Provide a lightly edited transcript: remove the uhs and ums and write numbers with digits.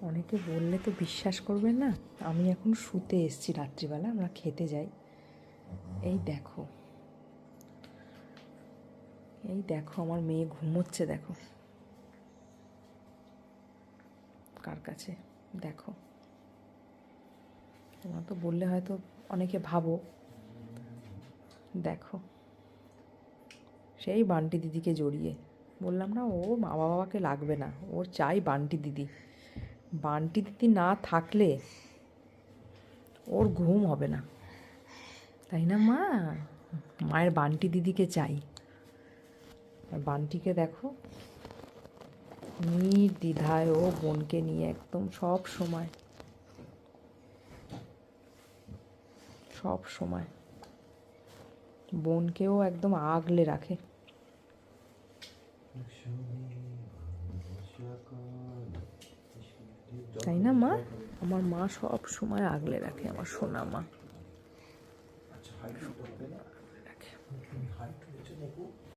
অনেকে বললে তো বিশ্বাস করবেন না, আমি এখন শুতে এসেছি রাত্রিবেলা, আমরা খেতে যাই। এই দেখো, এই দেখো আমার মেয়ে ঘুমোচ্ছে, দেখো কার কাছে, দেখো। তোমরা তো বললে হয়তো অনেকে ভাবো, দেখো সেই বান্টি দিদিকে জড়িয়ে। বললাম না, ও মা বাবাকে লাগবে না, ওর চাই বান্টি দিদি। বান্টি দিদি না থাকলে ওর ঘুম হবে না, তাই না মা? মায়ের বান্টি দিদিকে চাই। আর বান্টিকে দেখো, নির্দ্বিধায় ও বোনকে নিয়ে একদম সব সময়, সব সময় বোনকেও একদম আগলে রাখে। তাই না মা? আমার মা সব সময় আগলে রাখে, আমার সোনা মা।